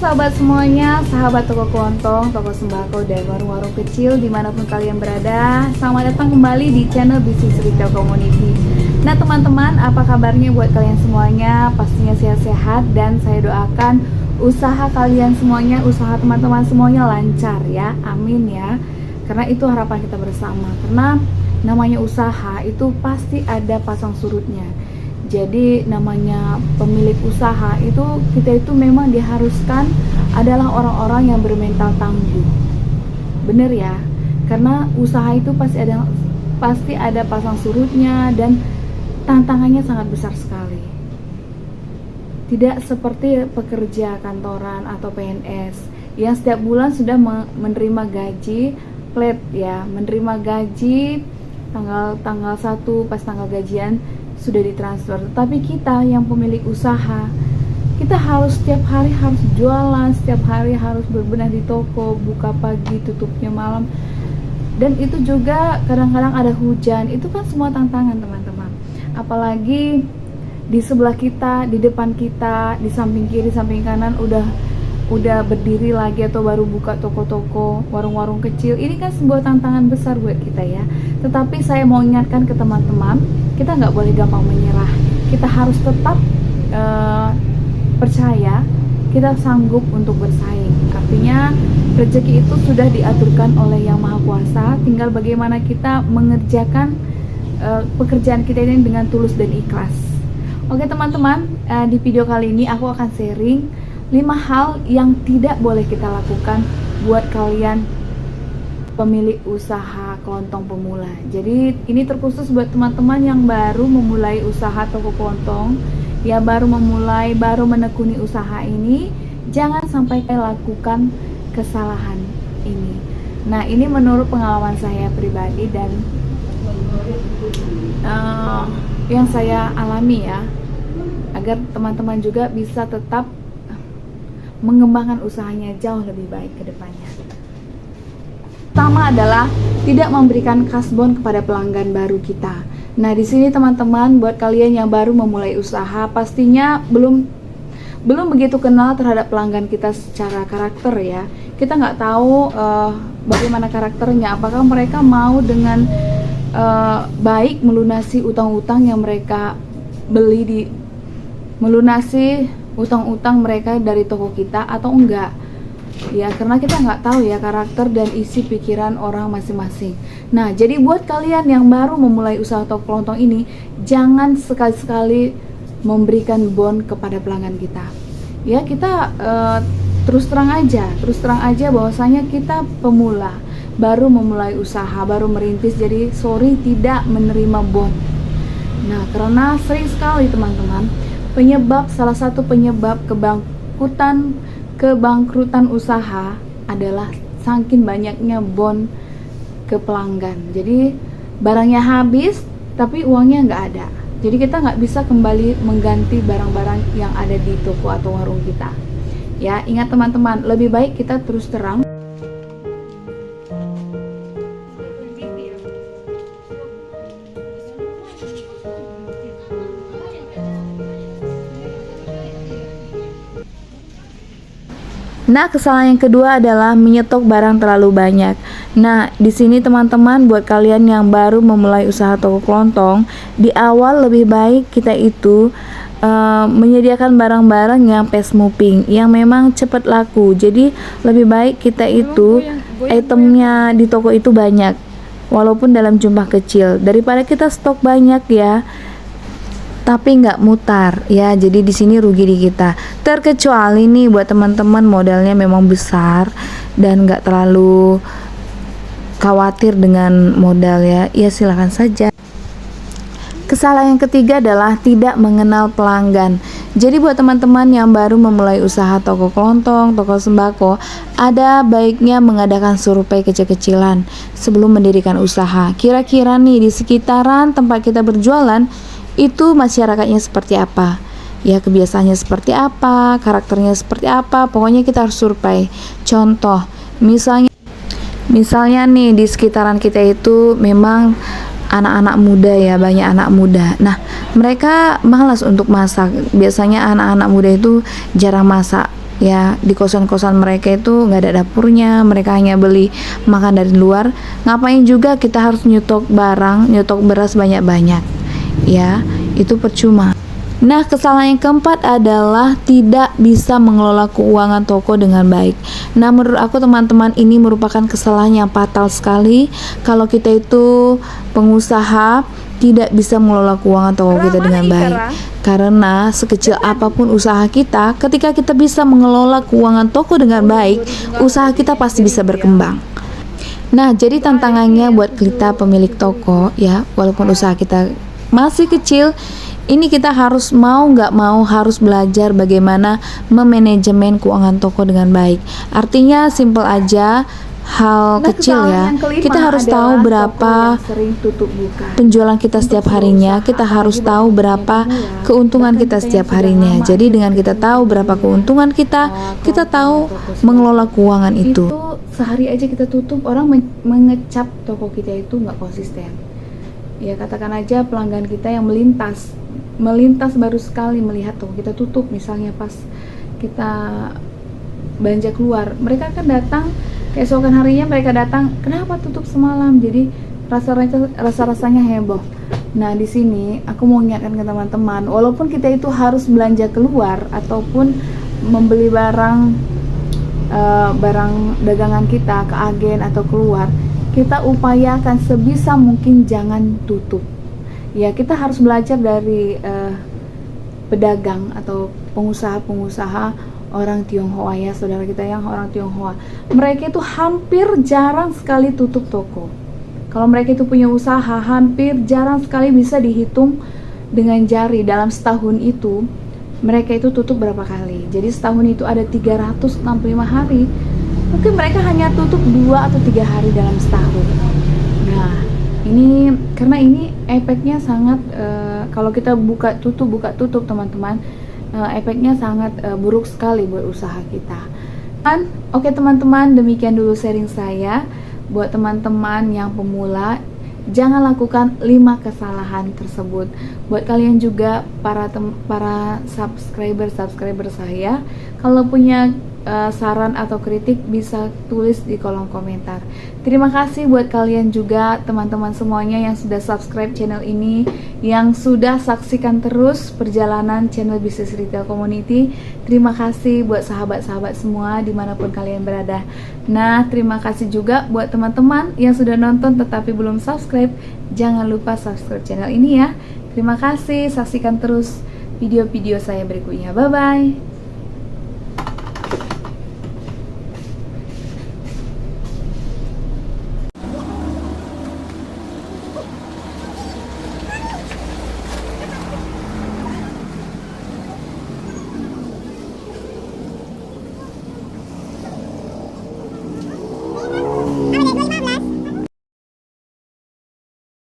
sahabat semuanya, sahabat toko kelontong, toko sembako, dan warung-warung kecil dimanapun kalian berada. Selamat datang kembali di channel Bisnis Retail Community. Nah teman-teman, apa kabarnya buat kalian semuanya? Pastinya sehat-sehat dan saya doakan usaha kalian semuanya, usaha teman-teman semuanya lancar ya, amin ya. Karena itu harapan kita bersama. Karena namanya usaha itu pasti ada pasang surutnya. Jadi namanya pemilik usaha itu, kita itu memang diharuskan adalah orang-orang yang bermental tangguh. Bener ya, karena usaha itu pasti ada pasang surutnya dan tantangannya sangat besar sekali. Tidak seperti pekerja kantoran atau PNS yang setiap bulan sudah menerima gaji flat ya, menerima gaji tanggal 1 pas tanggal gajian sudah ditransfer. Tapi kita yang pemilik usaha, kita harus setiap hari harus jualan, setiap hari harus berbenah di toko, buka pagi tutupnya malam, dan itu juga kadang-kadang ada hujan. Itu kan semua tantangan teman-teman. Apalagi di sebelah kita, di depan kita, di samping kiri, samping kanan udah berdiri lagi atau baru buka toko-toko, warung-warung kecil. Ini kan sebuah tantangan besar buat kita ya. Tetapi saya mau ingatkan ke teman-teman, kita nggak boleh gampang menyerah. Kita harus tetap percaya kita sanggup untuk bersaing. Artinya rezeki itu sudah diaturkan oleh Yang Maha Kuasa. Tinggal bagaimana kita mengerjakan pekerjaan kita ini dengan tulus dan ikhlas. Oke teman-teman, di video kali ini aku akan sharing 5 hal yang tidak boleh kita lakukan buat kalian pemilik usaha kelontong pemula. Jadi ini terkhusus buat teman-teman yang baru memulai usaha toko kelontong, ya baru menekuni usaha ini. Jangan sampai kalian lakukan kesalahan ini. Nah ini menurut pengalaman saya pribadi dan yang saya alami ya, agar teman-teman juga bisa tetap mengembangkan usahanya jauh lebih baik ke depannya. Pertama adalah tidak memberikan kasbon kepada pelanggan baru kita. Nah, di sini teman-teman, buat kalian yang baru memulai usaha, pastinya belum begitu kenal terhadap pelanggan kita secara karakter ya. Kita nggak tahu bagaimana karakternya, apakah mereka mau dengan baik melunasi utang-utang yang mereka melunasi utang-utang mereka dari toko kita atau enggak ya, karena kita nggak tahu ya karakter dan isi pikiran orang masing-masing. Nah jadi buat kalian yang baru memulai usaha toko kelontong ini, jangan sekali-sekali memberikan bon kepada pelanggan kita ya. Kita terus terang aja bahwasanya kita pemula, baru memulai usaha, baru merintis, jadi sorry tidak menerima bon. Nah karena sering sekali teman-teman, salah satu penyebab kebangkrutan usaha adalah saking banyaknya bon ke pelanggan. Jadi barangnya habis tapi uangnya nggak ada, jadi kita nggak bisa kembali mengganti barang-barang yang ada di toko atau warung kita ya. Ingat teman-teman, lebih baik kita terus terang. Nah, kesalahan yang kedua adalah menyetok barang terlalu banyak. Nah, di sini teman-teman, buat kalian yang baru memulai usaha toko kelontong, di awal lebih baik kita itu menyediakan barang-barang yang fast moving, yang memang cepat laku. Jadi lebih baik kita itu itemnya di toko itu banyak, walaupun dalam jumlah kecil, daripada kita stok banyak ya tapi nggak mutar ya. Jadi di sini rugi di kita. Terkecuali nih buat teman-teman modalnya memang besar dan nggak terlalu khawatir dengan modal ya silakan saja. Kesalahan yang ketiga adalah tidak mengenal pelanggan. Jadi buat teman-teman yang baru memulai usaha toko kelontong, toko sembako, ada baiknya mengadakan survei kecil-kecilan sebelum mendirikan usaha. Kira-kira nih di sekitaran tempat kita berjualan itu masyarakatnya seperti apa ya, kebiasaannya seperti apa, karakternya seperti apa. Pokoknya kita harus survei. Contoh misalnya nih di sekitaran kita itu memang anak-anak muda ya, banyak anak muda. Nah, mereka malas untuk masak. Biasanya anak-anak muda itu jarang masak. ya di kosan-kosan mereka itu nggak ada dapurnya, mereka hanya beli makan dari luar. Ngapain juga kita harus nyetok beras banyak-banyak, ya itu percuma. Nah, kesalahan yang keempat adalah tidak bisa mengelola keuangan toko dengan baik. Nah, menurut aku teman-teman, ini merupakan kesalahan yang fatal sekali kalau kita itu pengusaha tidak bisa mengelola keuangan toko kita dengan baik. Karena sekecil apapun usaha kita, ketika kita bisa mengelola keuangan toko dengan baik, usaha kita pasti bisa berkembang. Nah, jadi tantangannya buat kita pemilik toko, ya, walaupun usaha kita masih kecil, ini kita harus harus belajar bagaimana memanajemen keuangan toko dengan baik. Artinya simple aja, hal kecil ya. Kita harus tahu berapa penjualan kita setiap harinya, kita harus tahu berapa keuntungan kita setiap harinya. Jadi dengan kita tahu berapa keuntungan kita tahu mengelola keuangan itu. Sehari aja kita tutup, orang mengecap toko kita itu nggak konsisten. Ya katakan aja pelanggan kita yang melintas baru sekali melihat toko kita tutup, misalnya pas kita belanja keluar, mereka akan datang keesokan harinya, mereka datang, kenapa tutup semalam? Jadi rasanya heboh. Nah di sini aku mau ingatkan ke teman-teman, walaupun kita itu harus belanja keluar ataupun membeli barang dagangan kita ke agen atau keluar, kita upayakan sebisa mungkin jangan tutup. Ya kita harus belajar dari pedagang atau pengusaha-pengusaha orang Tionghoa, ya saudara kita yang orang Tionghoa. Mereka itu hampir jarang sekali tutup toko. Kalau mereka itu punya usaha, hampir jarang sekali, bisa dihitung dengan jari. Dalam setahun itu mereka itu tutup berapa kali. Jadi setahun itu ada 365 hari. Mungkin mereka hanya tutup 2 atau 3 hari dalam setahun. Nah ini karena ini efeknya sangat kalau kita buka tutup teman-teman, efeknya sangat buruk sekali buat usaha kita. Oke teman-teman, demikian dulu sharing saya. Buat teman-teman yang pemula, jangan lakukan 5 kesalahan tersebut. Buat kalian juga para subscriber saya, kalau punya saran atau kritik bisa tulis di kolom komentar. Terima kasih buat kalian juga teman-teman semuanya yang sudah subscribe channel ini, yang sudah saksikan terus perjalanan channel Bisnis Retail Community. Terima kasih buat sahabat-sahabat semua dimanapun kalian berada. Nah terima kasih juga buat teman-teman yang sudah nonton tetapi belum subscribe. Jangan lupa subscribe channel ini ya. Terima kasih, saksikan terus video-video saya berikutnya. Bye bye.